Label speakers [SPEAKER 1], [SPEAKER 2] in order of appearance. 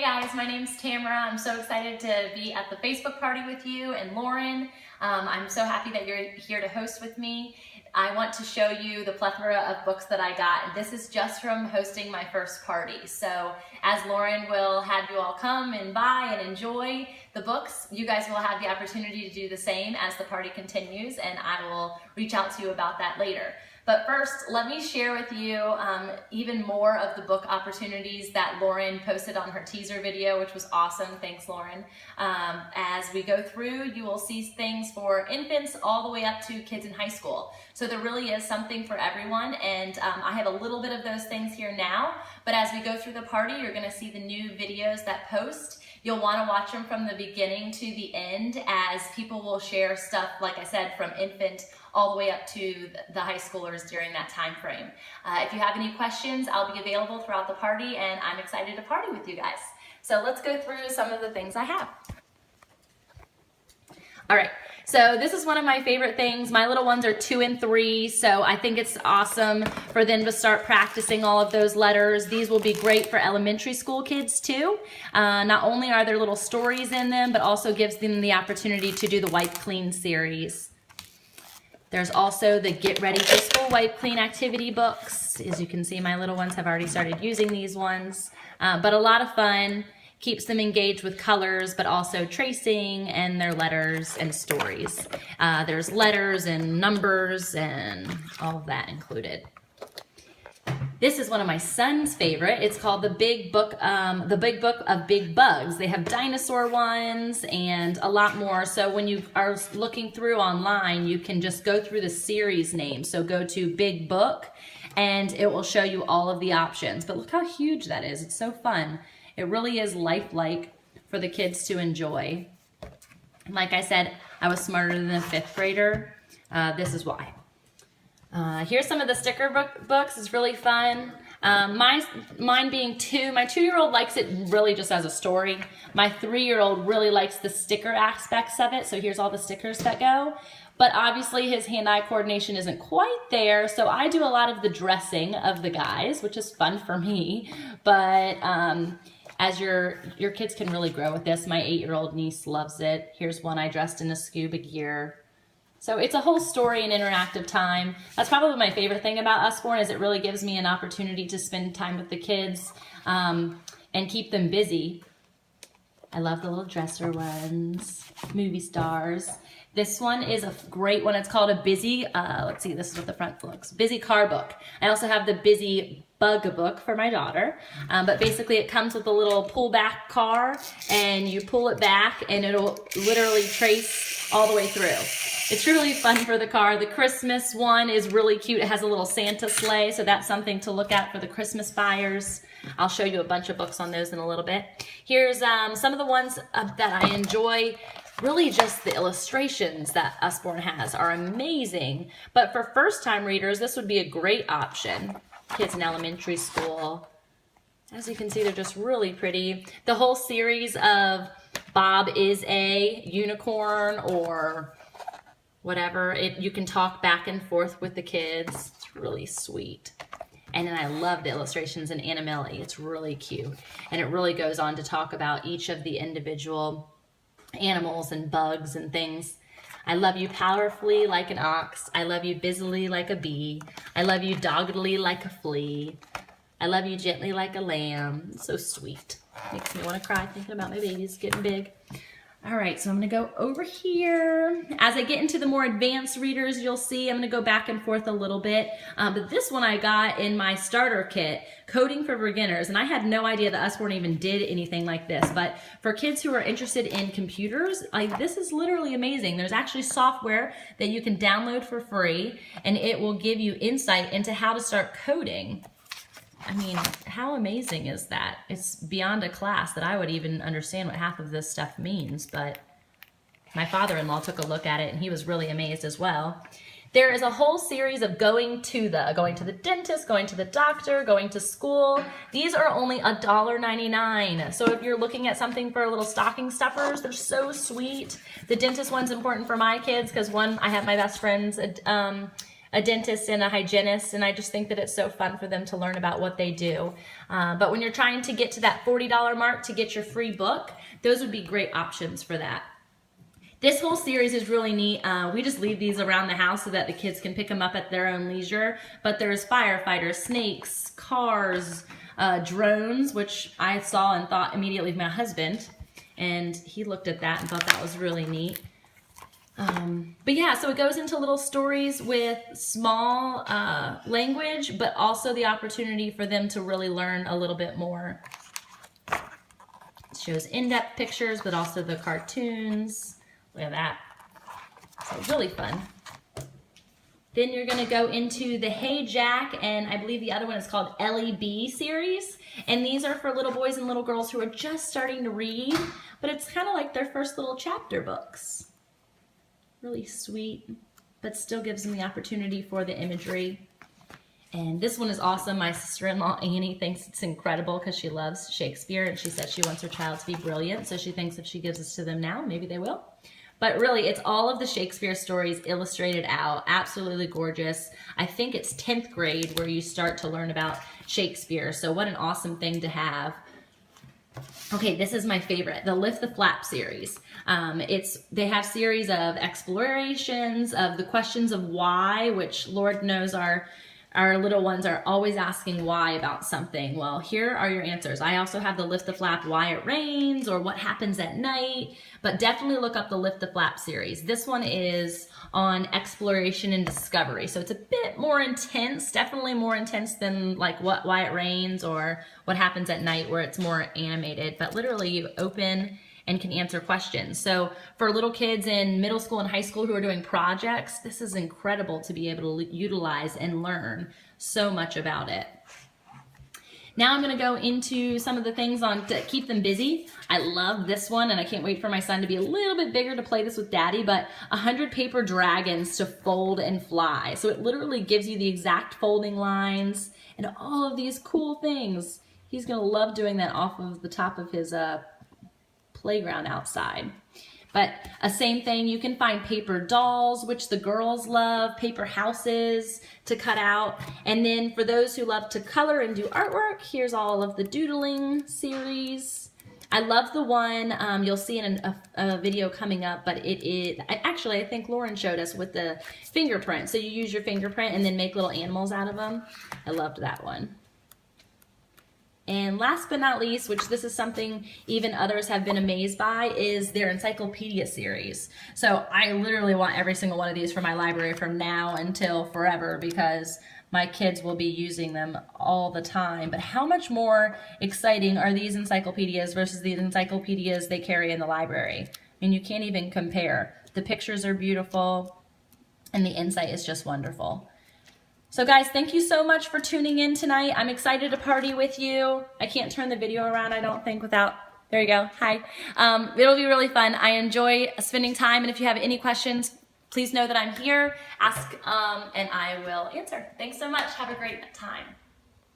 [SPEAKER 1] guys, my name's Tamara. I'm so excited to be at the Facebook party with you and Lauren. I'm so happy that you're here to host with me. I want to show you the plethora of books that I got. This is just from hosting my first party. So as Lauren will have you all come and buy and enjoy the books, you guys will have the opportunity to do the same as the party continues, and I will reach out to you about that later. But first, let me share with you even more of the book opportunities that Lauren posted on her teaser video, which was awesome. Thanks, Lauren. As we go through, you will see things for infants all the way up to kids in high school. So there really is something for everyone, and I have a little bit of those things here now, but as we go through the party, you're gonna see the new videos that post. You'll wanna watch them from the beginning to the end, as people will share stuff, like I said, from infant all the way up to the high schoolers during that time frame. If you have any questions, I'll be available throughout the party, and I'm excited to party with you guys. So let's go through some of the things I have. All right, so this is one of my favorite things. My little ones are 2 and 3, so I think it's awesome for them to start practicing all of those letters. These will be great for elementary school kids too. Not only are there little stories in them, but also gives them the opportunity to do the Wipe Clean series. There's also the Get Ready for School Wipe Clean activity books. As you can see, my little ones have already started using these ones, but a lot of fun. Keeps them engaged with colors, but also tracing and their letters and stories. There's letters and numbers and all of that included. This is one of my son's favorite. It's called the Big Book of Big Bugs. They have dinosaur ones and a lot more. So when you are looking through online, you can just go through the series name. So go to Big Book and it will show you all of the options. But look how huge that is. It's so fun. It really is lifelike for the kids to enjoy. Like I said, I was smarter than a 5th grader. This is why. Here's some of the sticker books. It's really fun. Mine being 2, my 2-year-old likes it really just as a story. My 3-year-old really likes the sticker aspects of it. So here's all the stickers that go. But obviously his hand-eye coordination isn't quite there. So I do a lot of the dressing of the guys, which is fun for me. But as your kids can really grow with this. My 8-year-old niece loves it. Here's one I dressed in a scuba gear. So it's a whole story and interactive time. That's probably my favorite thing about Usborne, is it really gives me an opportunity to spend time with the kids and keep them busy. I love the little dresser ones, movie stars. This one is a great one. It's called a Busy, let's see, this is what the front looks, Busy Car Book. I also have the Busy Bug book for my daughter, but basically it comes with a little pull back car, and you pull it back and it'll literally trace all the way through. It's really fun for the car. The Christmas one is really cute. It has a little Santa sleigh, so that's something to look at for the Christmas buyers. I'll show you a bunch of books on those in a little bit. Here's some of the ones that I enjoy. Really just the illustrations that Usborne has are amazing. But for first-time readers, this would be a great option. Kids in elementary school. As you can see, they're just really pretty. The whole series of Bob is a unicorn or whatever. You can talk back and forth with the kids. It's really sweet. And then I love the illustrations in Animelli. It's really cute. And it really goes on to talk about each of the individual animals and bugs and things. I love you powerfully like an ox. I love you busily like a bee. I love you doggedly like a flea. I love you gently like a lamb. So sweet. Makes me want to cry thinking about my babies getting big. All right, so I'm going to go over here. As I get into the more advanced readers, you'll see I'm going to go back and forth a little bit. But this one I got in my starter kit, Coding for Beginners. And I had no idea that Usborne even did anything like this. But for kids who are interested in computers, this is literally amazing. There's actually software that you can download for free, and it will give you insight into how to start coding. I mean, how amazing is that? It's beyond a class that I would even understand what half of this stuff means, but my father-in-law took a look at it and he was really amazed as well. There is a whole series of going to the dentist, going to the doctor, going to school. These are only $1.99. So if you're looking at something for little stocking stuffers, they're so sweet. The dentist one's important for my kids because one, I have my best friend's a dentist and a hygienist, and I just think that it's so fun for them to learn about what they do. But when you're trying to get to that $40 mark to get your free book, those would be great options for that. This whole series is really neat. We just leave these around the house so that the kids can pick them up at their own leisure. But there's firefighters, snakes, cars, drones, which I saw and thought immediately of my husband. And he looked at that and thought that was really neat. But yeah, so it goes into little stories with small language, but also the opportunity for them to really learn a little bit more. It shows in-depth pictures, but also the cartoons. Look at that. So really fun. Then you're going to go into the Hey Jack, and I believe the other one is called LEB series. And these are for little boys and little girls who are just starting to read, but it's kind of like their first little chapter books. Really sweet, but still gives them the opportunity for the imagery. And this one is awesome. My sister-in-law Annie thinks it's incredible because she loves Shakespeare, and she said she wants her child to be brilliant, so she thinks if she gives this to them now, maybe they will. But really, it's all of the Shakespeare stories illustrated out. Absolutely gorgeous. I think it's 10th grade where you start to learn about Shakespeare. So what an awesome thing to have. Okay, this is my favorite, the Lift the Flap series. They have series of explorations of the questions of why, which Lord knows our little ones are always asking why about something. Well, here are your answers. I also have the Lift the Flap, why it rains, or what happens at night, but definitely look up the Lift the Flap series. This one is on exploration and discovery. So it's a bit more intense, definitely more intense than like why it rains or what happens at night, where it's more animated, but literally you open and can answer questions. So for little kids in middle school and high school who are doing projects, this is incredible to be able to utilize and learn so much about it. Now I'm going to go into some of the things to keep them busy. I love this one, and I can't wait for my son to be a little bit bigger to play this with Daddy, but 100 paper dragons to fold and fly. So it literally gives you the exact folding lines and all of these cool things. He's going to love doing that off of the top of his playground outside. But same thing, you can find paper dolls, which the girls love, paper houses to cut out. And then for those who love to color and do artwork, here's all of the doodling series. I love the one you'll see in a video coming up, but actually I think Lauren showed us with the fingerprint. So you use your fingerprint and then make little animals out of them. I loved that one. And last but not least, which this is something even others have been amazed by, is their encyclopedia series. So I literally want every single one of these for my library from now until forever, because my kids will be using them all the time. But how much more exciting are these encyclopedias versus the encyclopedias they carry in the library? I mean, you can't even compare. The pictures are beautiful, and the insight is just wonderful. So guys, thank you so much for tuning in tonight. I'm excited to party with you. I can't turn the video around, I don't think, without, there you go, hi. It'll be really fun. I enjoy spending time, and if you have any questions, please know that I'm here. Ask, and I will answer. Thanks so much. Have a great time.